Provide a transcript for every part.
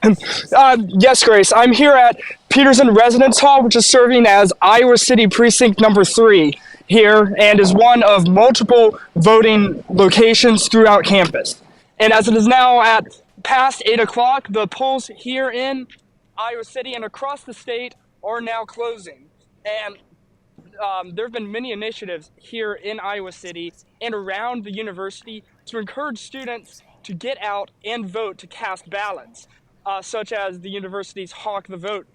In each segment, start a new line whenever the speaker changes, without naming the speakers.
Yes, Grace. I'm here at Peterson Residence Hall, which is serving as Iowa City Precinct number 3 here and is one of multiple voting locations throughout campus. And as it is now at past 8 o'clock, the polls here in Iowa City and across the state are now closing. And there have been many initiatives here in Iowa City and around the university to encourage students to get out and vote to cast ballots, such as the university's Hawk the Vote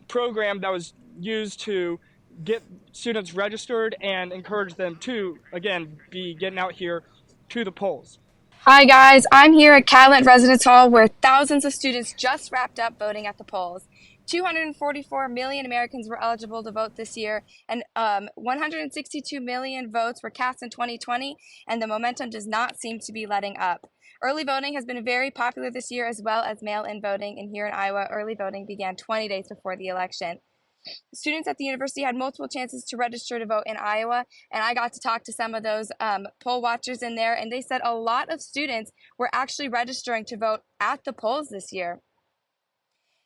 program that was used to get students registered and encourage them to, again, be getting out here to the polls.
Hi guys, I'm here at Catlett Residence Hall where thousands of students just wrapped up voting at the polls. 244 million Americans were eligible to vote this year, and 162 million votes were cast in 2020, and the momentum does not seem to be letting up. Early voting has been very popular this year, as well as mail-in voting, and here in Iowa, early voting began 20 days before the election. Students at the university had multiple chances to register to vote in Iowa, and I got to talk to some of those poll watchers in there, and they said a lot of students were actually registering to vote at the polls this year.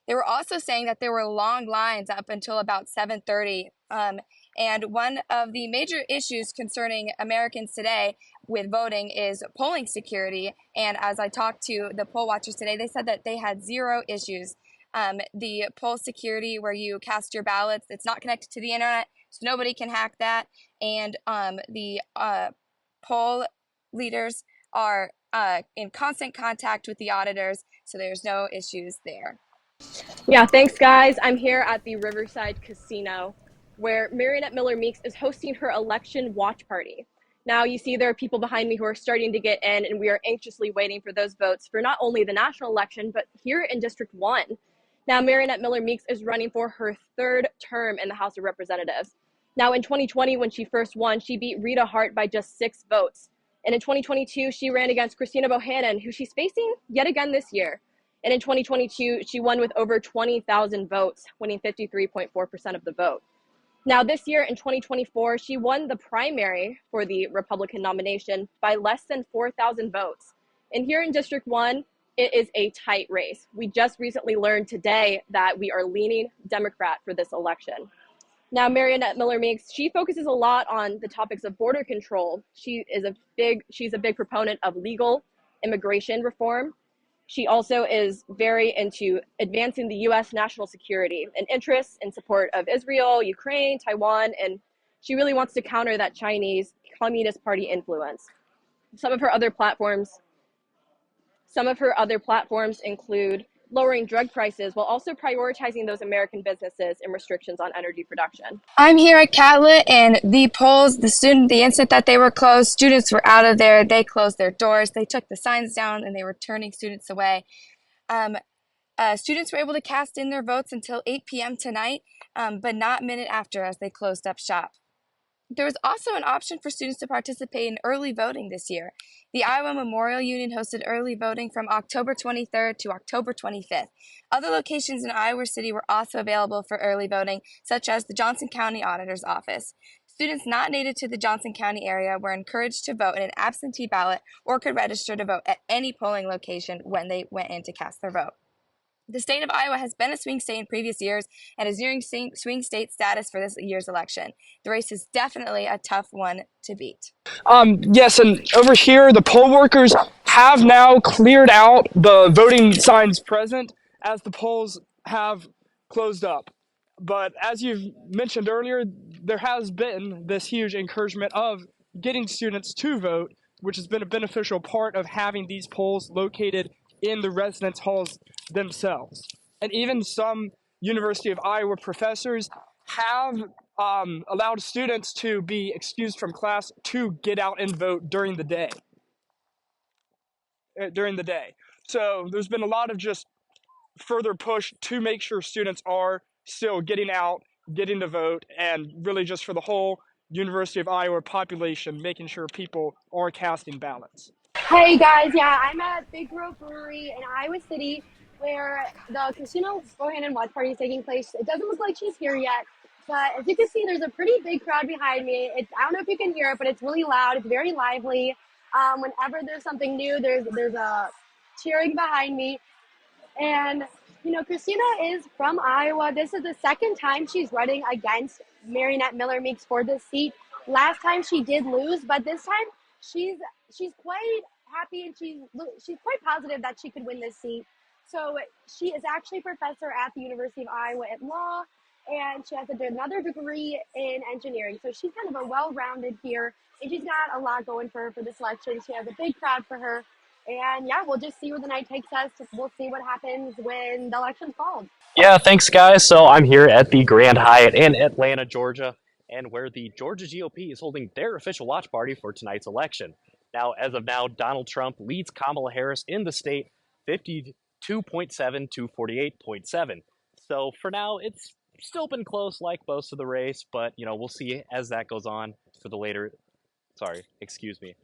They were also saying that there were long lines up until about 7:30, and one of the major issues concerning Americans today with voting is polling security, and as I talked to the poll watchers today, they said that they had zero issues. The poll security where you cast your ballots, it's not connected to the internet, so nobody can hack that. And the poll leaders are in constant contact with the auditors, so there's no issues there.
Yeah, thanks guys. I'm here at the Riverside Casino where Marionette Miller Meeks is hosting her election watch party. Now you see there are people behind me who are starting to get in, and we are anxiously waiting for those votes for not only the national election, but here in District 1. Now, Marionette Miller Meeks is running for her third term in the House of Representatives. Now, in 2020, when she first won, she beat Rita Hart by just 6 votes. And in 2022, she ran against Christina Bohannon, who she's facing yet again this year. And in 2022, she won with over 20,000 votes, winning 53.4% of the vote. Now, this year in 2024, she won the primary for the Republican nomination by less than 4,000 votes. And here in District 1, it is a tight race. We just recently learned today that we are leaning Democrat for this election. Now, Marionette Miller Meeks, she focuses a lot on the topics of border control. She's a big proponent of legal immigration reform. She also is very into advancing the U.S. national security and interests in support of Israel, Ukraine, Taiwan, and she really wants to counter that Chinese Communist Party influence. Some of her other platforms include lowering drug prices while also prioritizing those American businesses and restrictions on energy production.
I'm here at Catlett, and the polls, the instant that they were closed, students were out of there. They closed their doors. They took the signs down, and they were turning students away. Students were able to cast in their votes until 8 p.m. tonight, but not a minute after as they closed up shop. There was also an option for students to participate in early voting this year. The Iowa Memorial Union hosted early voting from October 23rd to October 25th. Other locations in Iowa City were also available for early voting, such as the Johnson County Auditor's Office. Students not native to the Johnson County area were encouraged to vote in an absentee ballot or could register to vote at any polling location when they went in to cast their vote. The state of Iowa has been a swing state in previous years and is nearing swing state status for this year's election. The race is definitely a tough one to beat.
Yes, and over here, the poll workers have now cleared out the voting signs present as the polls have closed up. But as you've mentioned earlier, there has been this huge encouragement of getting students to vote, which has been a beneficial part of having these polls located in the residence halls themselves. And even some University of Iowa professors have allowed students to be excused from class to get out and vote during the day. So there's been a lot of just further push to make sure students are still getting out, getting to vote, and really just for the whole University of Iowa population, making sure people are casting ballots.
Hey guys, yeah, I'm at Big Grove Brewery in Iowa City where the Casino Bohannon watch party is taking place. It doesn't look like she's here yet, but as you can see, there's a pretty big crowd behind me. I don't know if you can hear it, but it's really loud. It's very lively. Whenever there's something new, there's a cheering behind me. And, you know, Christina is from Iowa. This is the second time she's running against Marinette Miller Meeks for this seat. Last time she did lose, but this time she's she's quite happy and she's quite positive that she could win this seat. So she is actually a professor at the University of Iowa at law, and she has another degree in engineering. So she's kind of a well-rounded here, and she's got a lot going for her for this election. She has a big crowd for her. And yeah, we'll just see where the night takes us. We'll see what happens when the election's called.
Yeah, thanks, guys. So I'm here at the Grand Hyatt in Atlanta, Georgia, and where the Georgia GOP is holding their official watch party for tonight's election. Now, as of now, Donald Trump leads Kamala Harris in the state 52.7 to 48.7. So for now, it's still been close like most of the race, but, we'll see as that goes on for the later. Sorry, excuse me.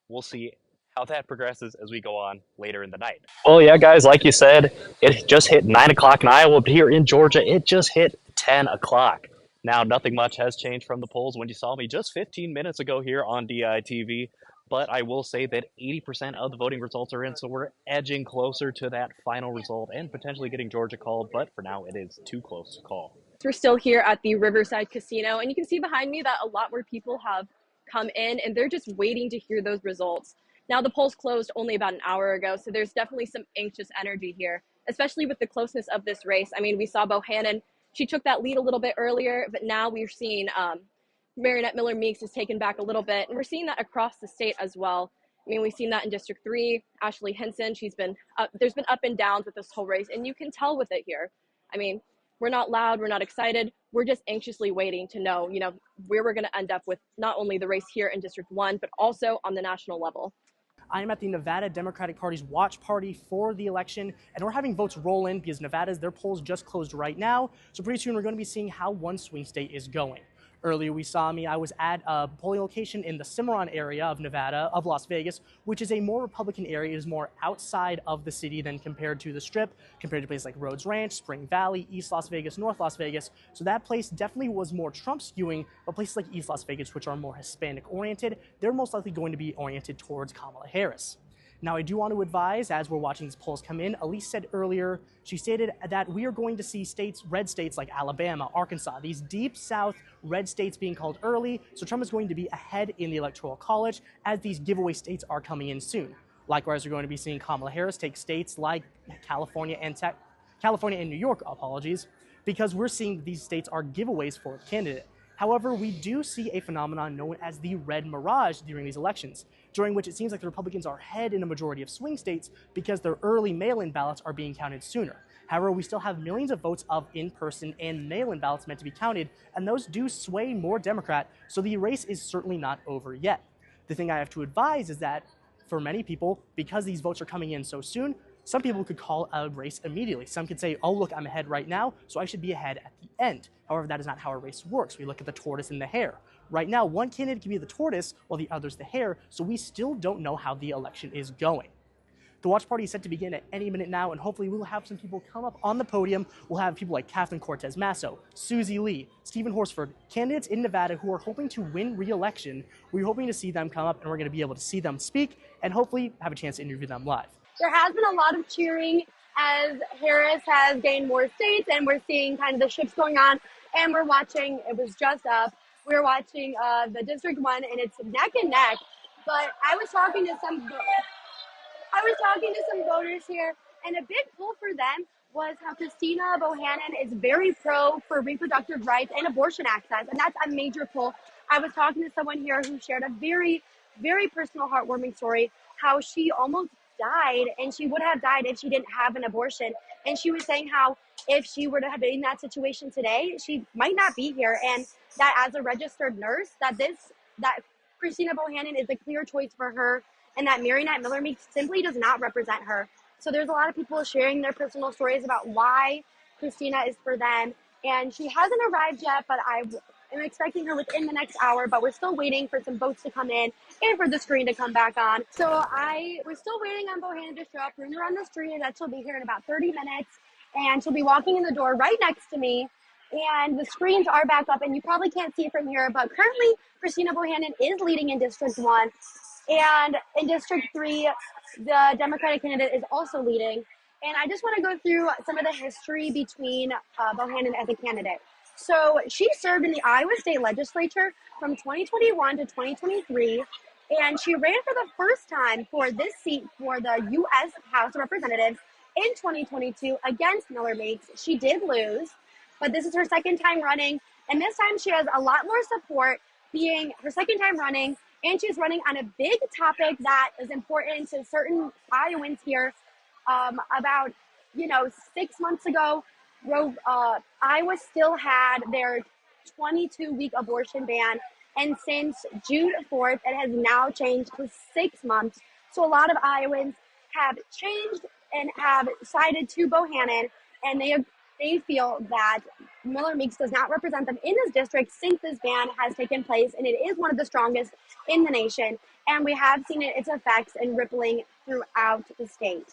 We'll see how that progresses as we go on later in the night. Well, yeah, guys, like you said, it just hit 9 o'clock in Iowa, but here in Georgia, it just hit 10 o'clock. Now, nothing much has changed from the polls when you saw me just 15 minutes ago here on DITV, but I will say that 80% of the voting results are in, so we're edging closer to that final result and potentially getting Georgia called, but for now, it is too close to call.
We're still here at the Riverside Casino, and you can see behind me that a lot more people have come in, and they're just waiting to hear those results. Now, the polls closed only about an hour ago, so there's definitely some anxious energy here, especially with the closeness of this race. I mean, we saw Bohannon. She took that lead a little bit earlier, but now we're seeing Marinette Miller Meeks has taken back a little bit, and we're seeing that across the state as well. I mean, we've seen that in District 3. Ashley Hinson, she's been up, there's been up and downs with this whole race, and you can tell with it here. I mean, we're not loud, we're not excited, we're just anxiously waiting to know, where we're going to end up with not only the race here in District 1, but also on the national level.
I'm at the Nevada Democratic Party's watch party for the election, and we're having votes roll in because their polls just closed right now. So pretty soon we're going to be seeing how one swing state is going. Earlier I was at a polling location in the Cimarron area of Nevada, of Las Vegas, which is a more Republican area. It is more outside of the city than compared to the Strip, compared to places like Rhodes Ranch, Spring Valley, East Las Vegas, North Las Vegas. So that place definitely was more Trump skewing, but places like East Las Vegas, which are more Hispanic oriented, they're most likely going to be oriented towards Kamala Harris. Now, I do want to advise, as we're watching these polls come in, Elise said earlier, she stated that we are going to see red states like Alabama, Arkansas, these deep South red states being called early, so Trump is going to be ahead in the Electoral College as these giveaway states are coming in soon. Likewise, we're going to be seeing Kamala Harris take states like California and New York, because we're seeing these states are giveaways for a candidate. However, we do see a phenomenon known as the red mirage during these elections, during which it seems like the Republicans are ahead in a majority of swing states because their early mail-in ballots are being counted sooner. However, we still have millions of votes of in-person and mail-in ballots meant to be counted, and those do sway more Democrat, so the race is certainly not over yet. The thing I have to advise is that for many people, because these votes are coming in so soon, some people could call a race immediately. Some could say, oh, look, I'm ahead right now, so I should be ahead at the end. However, that is not how a race works. We look at the tortoise and the hare. Right now, one candidate can be the tortoise while the other's the hare, so we still don't know how the election is going. The watch party is set to begin at any minute now, and hopefully we'll have some people come up on the podium. We'll have people like Catherine Cortez Masto, Susie Lee, Stephen Horsford, candidates in Nevada who are hoping to win re-election. We're hoping to see them come up, and we're going to be able to see them speak and hopefully have a chance to interview them live.
There has been a lot of cheering as Harris has gained more states, and we're seeing kind of the shifts going on. And we're watching, it was just up, we were watching the District 1, and it's neck and neck. But I was talking to some voters here, and a big pull for them was how Christina Bohannon is very pro for reproductive rights and abortion access, and that's a major pull. I was talking to someone here who shared a very, very personal, heartwarming story, how she almost died, and she would have died if she didn't have an abortion. And she was saying how if she were to have been in that situation today, she might not be here, and that as a registered nurse, that Christina Bohannon is a clear choice for her, and that Marinette Miller Meeks simply does not represent her. So there's a lot of people sharing their personal stories about why Christina is for them, and she hasn't arrived yet, but I am expecting her within the next hour, but we're still waiting for some votes to come in and for the screen to come back on. So we're still waiting on Bohannon to show up. Rumor on the street that she'll be here in about 30 minutes, and she'll be walking in the door right next to me. And the screens are back up, and you probably can't see it from here, but currently Christina Bohannon is leading in District 1. And in District 3, the Democratic candidate is also leading. And I just want to go through some of the history between Bohannon as a candidate. So she served in the Iowa State Legislature from 2021 to 2023, and she ran for the first time for this seat for the U.S. House of Representatives in 2022 against Miller Meeks. She did lose, but this is her second time running, and this time she has a lot more support, being her second time running, and she's running on a big topic that is important to certain Iowans here. About 6 months ago, Iowa still had their 22-week abortion ban, and since June 4th, it has now changed to 6 months. So a lot of Iowans have changed and have sided to Bohannon, and they feel that Miller Meeks does not represent them in this district since this ban has taken place, and it is one of the strongest in the nation. And we have seen its effects and rippling throughout the state.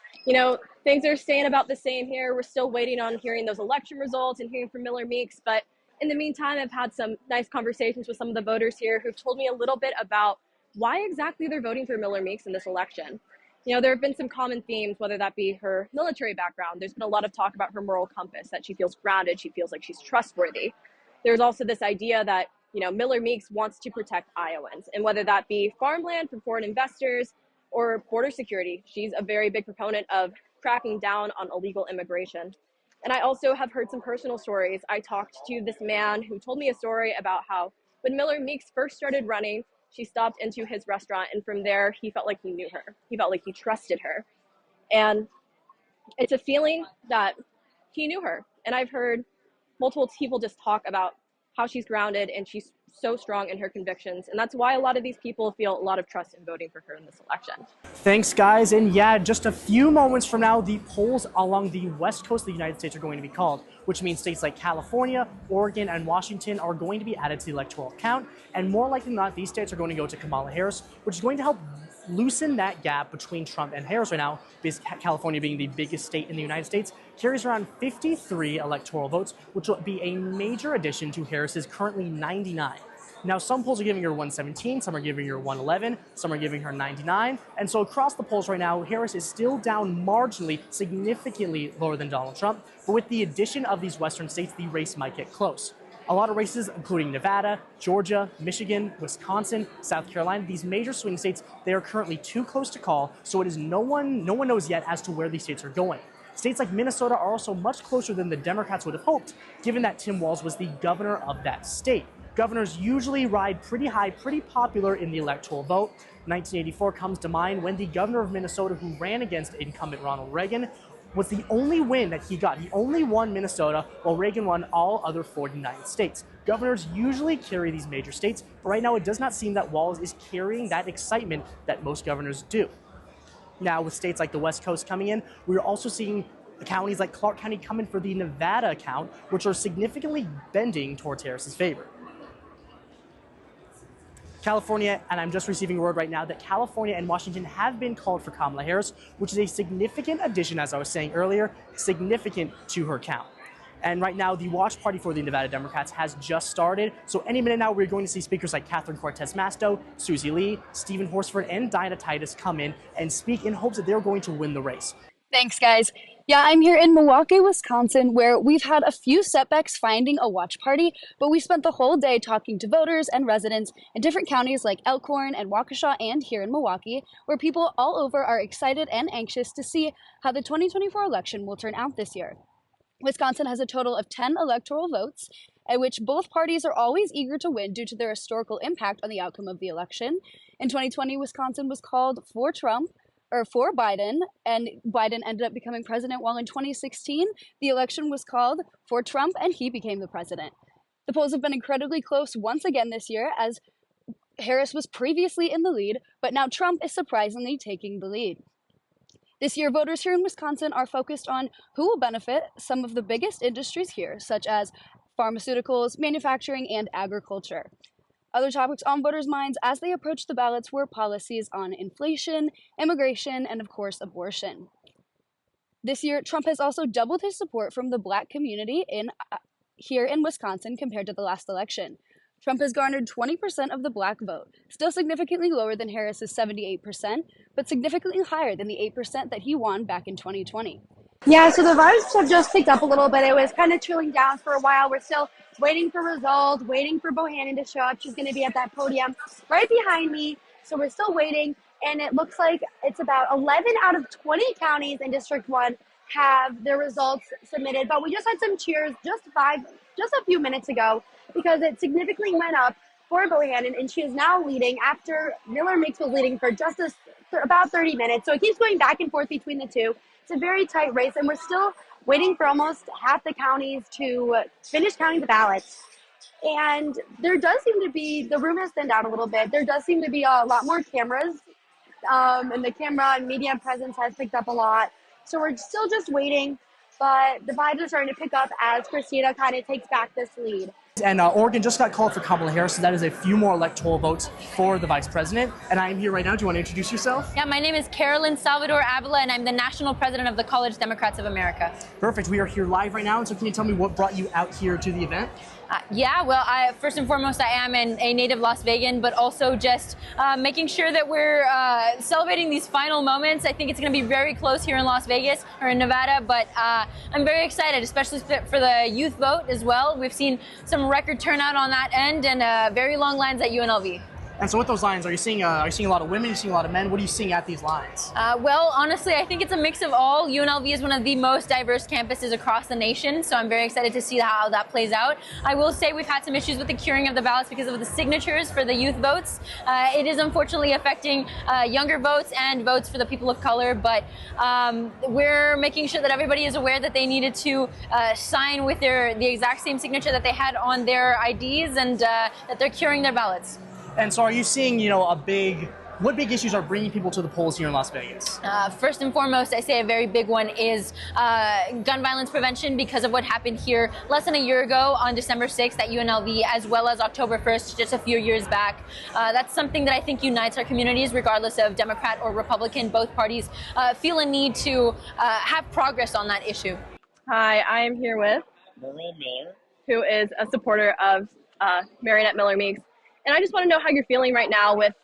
Things are staying about the same here. We're still waiting on hearing those election results and hearing from Miller Meeks. But in the meantime, I've had some nice conversations with some of the voters here who've told me a little bit about why exactly they're voting for Miller Meeks in this election. There have been some common themes, whether that be her military background. There's been a lot of talk about her moral compass, that she feels grounded, she feels like she's trustworthy. There's also this idea that, Miller Meeks wants to protect Iowans, and whether that be farmland for foreign investors or border security, she's a very big proponent of cracking down on illegal immigration. And I also have heard some personal stories. I talked to this man who told me a story about how when Miller Meeks first started running, she stopped into his restaurant, and from there, he felt like he knew her. He felt like he trusted her. And it's a feeling that he knew her. And I've heard multiple people just talk about how she's grounded and she's so strong in her convictions. And that's why a lot of these people feel a lot of trust in voting for her in this election.
Thanks, guys. And yeah, just a few moments from now, the polls along the west coast of the United States are going to be called, which means states like California, Oregon, and Washington are going to be added to the electoral count. And more likely than not, these states are going to go to Kamala Harris, which is going to help loosen that gap between Trump and Harris right now, because California, being the biggest state in the United States, carries around 53 electoral votes, which will be a major addition to Harris's currently 99. Now, some polls are giving her 117, some are giving her 111, some are giving her 99. And so across the polls right now, Harris is still down marginally, significantly lower than Donald Trump. But with the addition of these western states, the race might get close. A lot of races, including Nevada, Georgia, Michigan, Wisconsin, South Carolina, these major swing states, they are currently too close to call, so it is no one knows yet as to where these states are going. States like Minnesota are also much closer than the Democrats would have hoped, given that Tim Walz was the governor of that state. Governors usually ride pretty high, pretty popular in the electoral vote. 1984 comes to mind when the governor of Minnesota, who ran against incumbent Ronald Reagan, was the only win that he got. He only won Minnesota, while Reagan won all other 49 states. Governors usually carry these major states, but right now it does not seem that Walz is carrying that excitement that most governors do. Now, with states like the West Coast coming in, we're also seeing counties like Clark County come in for the Nevada count, which are significantly bending towards Harris's favor. California, and I'm just receiving word right now that California and Washington have been called for Kamala Harris, which is a significant addition, as I was saying earlier, significant to her count. And right now, the watch party for the Nevada Democrats has just started. So any minute now, we're going to see speakers like Catherine Cortez Masto, Susie Lee, Stephen Horsford, and Diana Titus come in and speak in hopes that they're going to win the race.
Thanks, guys. Yeah, I'm here in Milwaukee, Wisconsin, where we've had a few setbacks finding a watch party, but we spent the whole day talking to voters and residents in different counties like Elkhorn and Waukesha and here in Milwaukee, where people all over are excited and anxious to see how the 2024 election will turn out this year. Wisconsin has a total of 10 electoral votes, at which both parties are always eager to win due to their historical impact on the outcome of the election. In 2020, Wisconsin was called for Biden, and Biden ended up becoming president, while in 2016, the election was called for Trump, and he became the president. The polls have been incredibly close once again this year, as Harris was previously in the lead, but now Trump is surprisingly taking the lead. This year, voters here in Wisconsin are focused on who will benefit some of the biggest industries here, such as pharmaceuticals, manufacturing, and agriculture. Other topics on voters' minds as they approach the ballots were policies on inflation, immigration, and of course, abortion. This year, Trump has also doubled his support from the Black community here in Wisconsin compared to the last election. Trump has garnered 20% of the Black vote, still significantly lower than Harris's 78%, but significantly higher than the 8% that he won back in 2020.
Yeah, so the vibes have just picked up a little bit. It was kind of chilling down for a while. We're still waiting for results, waiting for Bohannon to show up. She's going to be at that podium right behind me. So we're still waiting. And it looks like it's about 11 out of 20 counties in District 1 have their results submitted. But we just had some cheers just a few minutes ago because it significantly went up for Bohannon. And she is now leading after Miller Meeks was leading for about 30 minutes. So it keeps going back and forth between the two. It's a very tight race, and we're still waiting for almost half the counties to finish counting the ballots. And there does seem to be, the room has thinned out a little bit. There does seem to be a lot more cameras, and the camera and media presence has picked up a lot. So we're still just waiting, but the vibes are starting to pick up as Christina kind of takes back this lead.
And Oregon just got called for Kamala Harris, so that is a few more electoral votes for the vice president. And I am here right now. Do you want to introduce yourself?
Yeah, my name is Carolyn Salvador Avila, and I'm the national president of the College Democrats of America.
Perfect. We are here live right now. And so can you tell me what brought you out here to the event?
First and foremost, I am a native Las Vegan, but also just making sure that we're celebrating these final moments. I think it's going to be very close here in Las Vegas or in Nevada, but I'm very excited, especially for the youth vote as well. We've seen some record turnout on that end and very long lines at UNLV.
And so with those lines, are you seeing a lot of women? Are you seeing a lot of men? What are you seeing at these lines?
Well, honestly, I think it's a mix of all. UNLV is one of the most diverse campuses across the nation, so I'm very excited to see how that plays out. I will say we've had some issues with the curing of the ballots because of the signatures for the youth votes. It is unfortunately affecting younger votes and votes for the people of color, but we're making sure that everybody is aware that they needed to sign with the exact same signature that they had on their IDs and that they're curing their ballots.
And so are you seeing, what big issues are bringing people to the polls here in Las Vegas?
First and foremost, I say a very big one is gun violence prevention because of what happened here less than a year ago on December 6th at UNLV, as well as October 1st, just a few years back. That's something that I think unites our communities, regardless of Democrat or Republican. Both parties feel a need to have progress on that issue.
Hi, I am here with
Merle Miller,
who is a supporter of Marionette Miller Meeks. And I just want to know how you're feeling right now with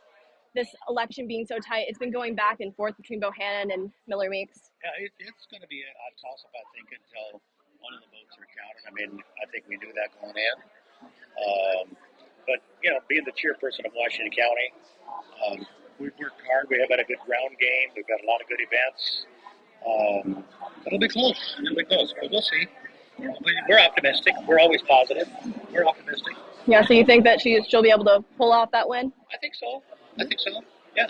this election being so tight. It's been going back and forth between Bohannon and Miller Meeks.
Yeah, it's going to be a toss-up, I think, until one of the votes are counted. I mean, I think we knew that going in. But, being the chairperson of Washington County, we've worked hard. We have had a good ground game. We've got a lot of good events. It'll be close. But we'll see. We're optimistic. We're always positive. We're optimistic.
Yeah, so you think that she'll be able to pull off that win?
I think so. Yeah.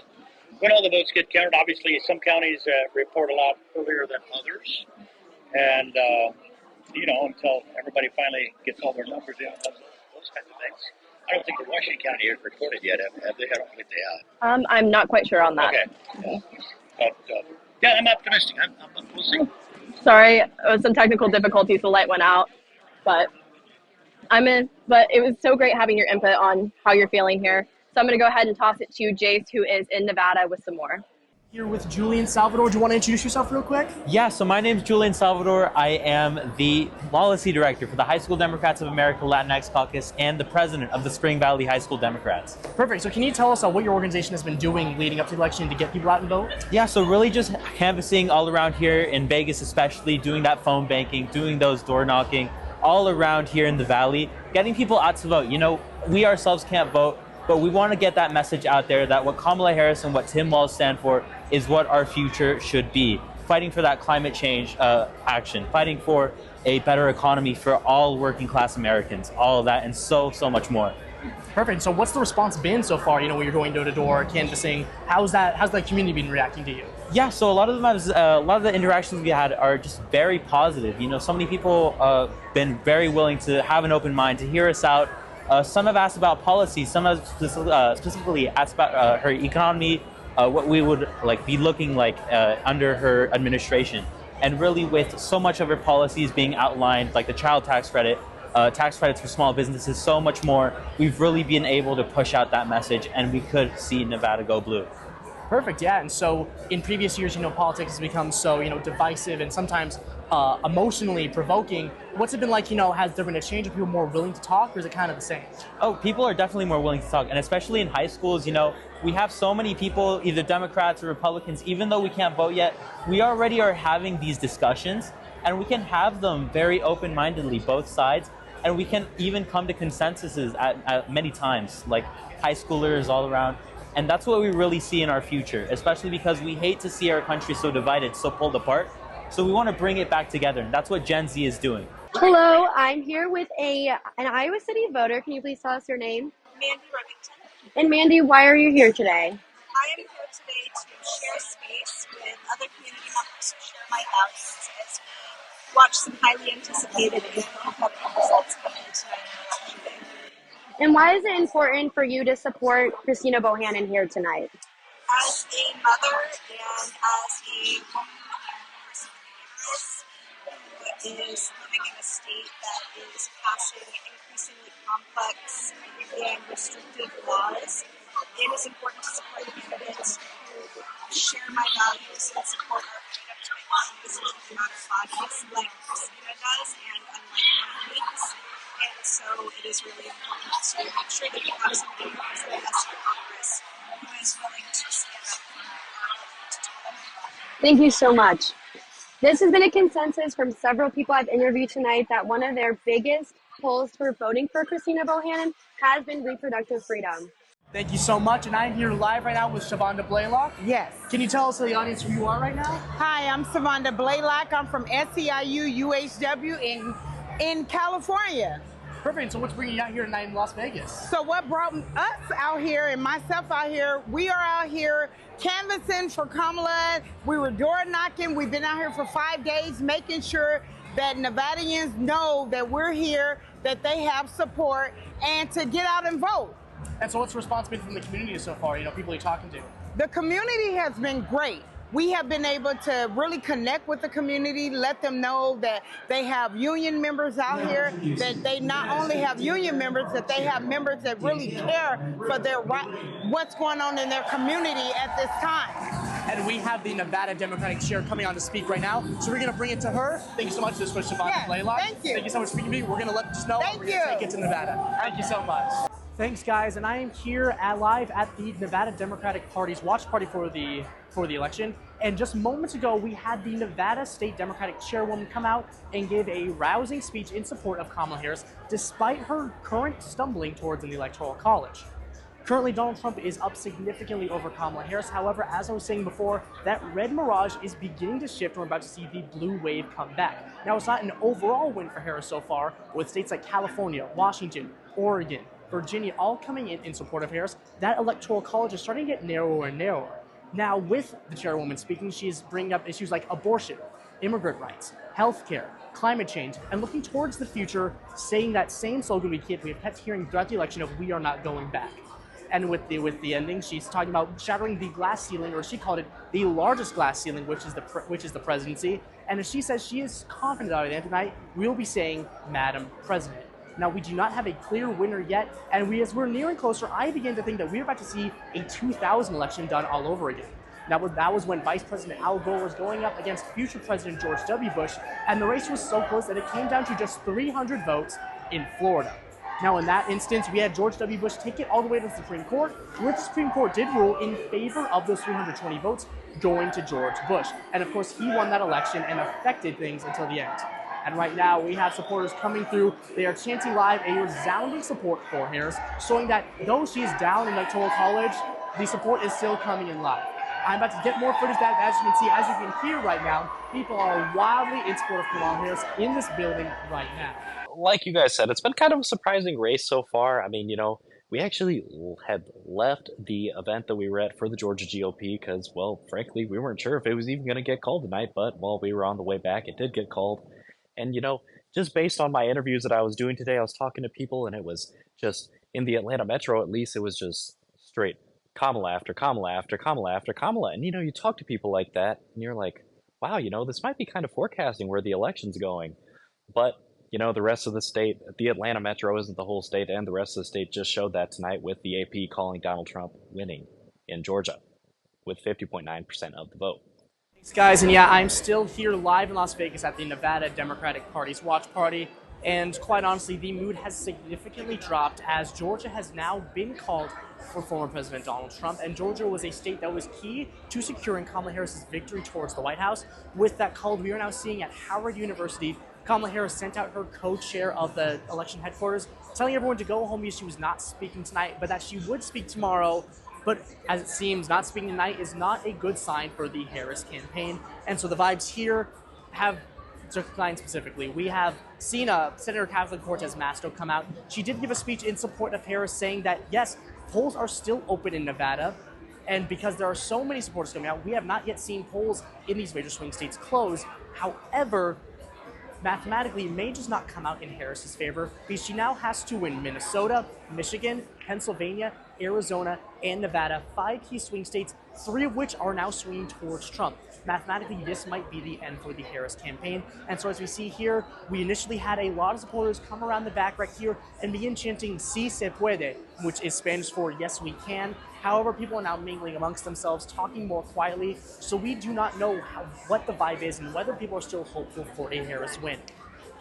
When all the votes get counted, obviously some counties report a lot earlier than others. And, until everybody finally gets all their numbers in, those kinds of things. I don't think the Washington County has reported yet. Have they? I don't think they have.
I'm not quite sure on that.
Okay. But, I'm optimistic. We'll see.
Sorry, it was some technical difficulties. The light went out. But it was so great having your input on how you're feeling here. So I'm going to go ahead and toss it to Jace, who is in Nevada, with some more.
Here with Julian Salvador. Do you want to introduce yourself real quick?
Yeah, so my name's Julian Salvador. I am the policy director for the High School Democrats of America Latinx Caucus and the president of the Spring Valley High School Democrats.
Perfect. So can you tell us what your organization has been doing leading up to the election to get people out and vote?
Yeah, so really just canvassing all around here in Vegas, especially doing that phone banking, doing those door knocking, all around here in the Valley, getting people out to vote. We ourselves can't vote, but we want to get that message out there that what Kamala Harris and what Tim Walz stand for is what our future should be. Fighting for that climate change action, fighting for a better economy for all working class Americans, all of that and so much more.
Perfect. So what's the response been so far, when you're going door to door, canvassing? How's the community been reacting to you?
Yeah, so a lot of the interactions we had are just very positive. So many people been very willing to have an open mind, to hear us out. Some have asked about policy, some have specifically asked about her economy, what we would be looking like under her administration. And really with so much of her policies being outlined, like the child tax credit, tax credits for small businesses, so much more, we've really been able to push out that message and we could see Nevada go blue.
Perfect, yeah. And so in previous years, politics has become so, divisive, and sometimes emotionally provoking. What's it been like? Has there been a change? Are people more willing to talk, or is it kind of the same?
Oh, people are definitely more willing to talk, and especially in high schools, we have so many people, either Democrats or Republicans, even though we can't vote yet, we already are having these discussions, and we can have them very open-mindedly, both sides, and we can even come to consensuses at many times, like high schoolers all around. And that's what we really see in our future, especially because we hate to see our country so divided, so pulled apart. So we want to bring it back together, and that's what Gen Z is doing.
Hello, I'm here with an Iowa City voter. Can you please tell us your name?
Mandy Remington.
And Mandy, why are you here today?
I am here today to share space with other community members who share my values as we watch some highly anticipated and competitive results come in tonight on Election Day.
And why is it important for you to support Christina Bohannon here tonight?
As a mother and as a woman and person who is living in a state that is passing increasingly complex and restrictive laws, it is important to support candidates who share my values and support our freedom to make decisions about our bodies like Christina does and unlike Mona Meeks. And so it is really important to make sure that we have somebody representing us in Congress who is willing to stand up for our
Thank you so much. This has been a consensus from several people I've interviewed tonight that one of their biggest polls for voting for Christina Bohannon has been reproductive freedom.
Thank you so much, and I'm here live right now with Shavonda Blaylock.
Yes.
Can you tell us to the audience who you are right now?
Hi, I'm Savonda Blaylock. I'm from SEIU UHW in California.
Perfect. So what's bringing you out here tonight in Las Vegas?
So what brought us out here and myself out here, we are out here canvassing for Kamala. We were door knocking. We've been out here for 5 days making sure that Nevadians know that we're here, that they have support, and to get out and vote.
And so what's the response been from the community so far, people you're talking to?
The community has been great. We have been able to really connect with the community, let them know that they have union members out here, that they not only have union members, that they have members that really care for their what's going on in their community at this time.
And we have the Nevada Democratic Chair coming on to speak right now, so we're going to bring it to her. Thank you so much. This was Shavonda Blaylock.
Thank you.
Thank you so much for speaking to me. We're going to let this know.
Thank
We're going to take it to Nevada. Thank you so much. Thanks, guys. And I am here live at the Nevada Democratic Party's watch party for the election. And just moments ago, we had the Nevada State Democratic Chairwoman come out and give a rousing speech in support of Kamala Harris, despite her current stumbling towards an electoral college. Currently, Donald Trump is up significantly over Kamala Harris. However, as I was saying before, that red mirage is beginning to shift, and we're about to see the blue wave come back. Now, it's not an overall win for Harris so far, with states like California, Washington, Oregon, Virginia all coming in support of Harris. That electoral college is starting to get narrower and narrower. Now, with the chairwoman speaking, she's bringing up issues like abortion, immigrant rights, healthcare, climate change, and looking towards the future, saying that same slogan we have kept hearing throughout the election of "we are not going back." And with the ending, she's talking about shattering the glass ceiling, or she called it the largest glass ceiling, which is the presidency. And as she says, she is confident that at the end of the night, we will be saying, "Madam President." Now, we do not have a clear winner yet, and as we're nearing closer, I begin to think that we're about to see a 2000 election done all over again. Now, that was when Vice President Al Gore was going up against future President George W. Bush, and the race was so close that it came down to just 300 votes in Florida. Now, in that instance, we had George W. Bush take it all the way to the Supreme Court, where the Supreme Court did rule in favor of those 320 votes going to George Bush. And of course, he won that election and affected things until the end. And right now, we have supporters coming through. They are chanting live a resounding support for Harris, showing that though she is down in electoral college, the support is still coming in live. I'm about to get more footage of that. As you can see, as you can hear right now, people are wildly in support of Kamala Harris in this building right now.
Like you guys said, it's been kind of a surprising race so far. I mean, we actually had left the event that we were at for the Georgia GOP because, well, frankly, we weren't sure if it was even going to get called tonight. But while we were on the way back, it did get called. And, just based on my interviews that I was doing today, I was talking to people, and it was just, in the Atlanta Metro at least, it was just straight Kamala after Kamala after Kamala after Kamala. And, you talk to people like that, and you're like, wow, this might be kind of forecasting where the election's going. But, the rest of the state, the Atlanta Metro isn't the whole state, and the rest of the state just showed that tonight with the AP calling Donald Trump winning in Georgia with 50.9% of the vote.
Guys, and yeah, I'm still here live in Las Vegas at the Nevada Democratic Party's watch party, and quite honestly, the mood has significantly dropped as Georgia has now been called for former President Donald Trump, and Georgia was a state that was key to securing Kamala Harris's victory towards the White House. With that call, we are now seeing at Howard University, Kamala Harris sent out her co-chair of the election headquarters, telling everyone to go home because she was not speaking tonight, but that she would speak tomorrow. But as it seems, not speaking tonight is not a good sign for the Harris campaign. And so the vibes here have declined specifically. We have seen Senator Kathleen Cortez Masto come out. She did give a speech in support of Harris, saying that, yes, polls are still open in Nevada. And because there are so many supporters coming out, we have not yet seen polls in these major swing states close. However, mathematically, it may just not come out in Harris's favor because she now has to win Minnesota, Michigan, Pennsylvania, Arizona, and Nevada, 5 key swing states, 3 of which are now swinging towards Trump. Mathematically, this might be the end for the Harris campaign. And so as we see here, we initially had a lot of supporters come around the back right here and begin chanting "Si se puede," which is Spanish for "yes, we can." However, people are now mingling amongst themselves, talking more quietly, so we do not know what the vibe is and whether people are still hopeful for a Harris win.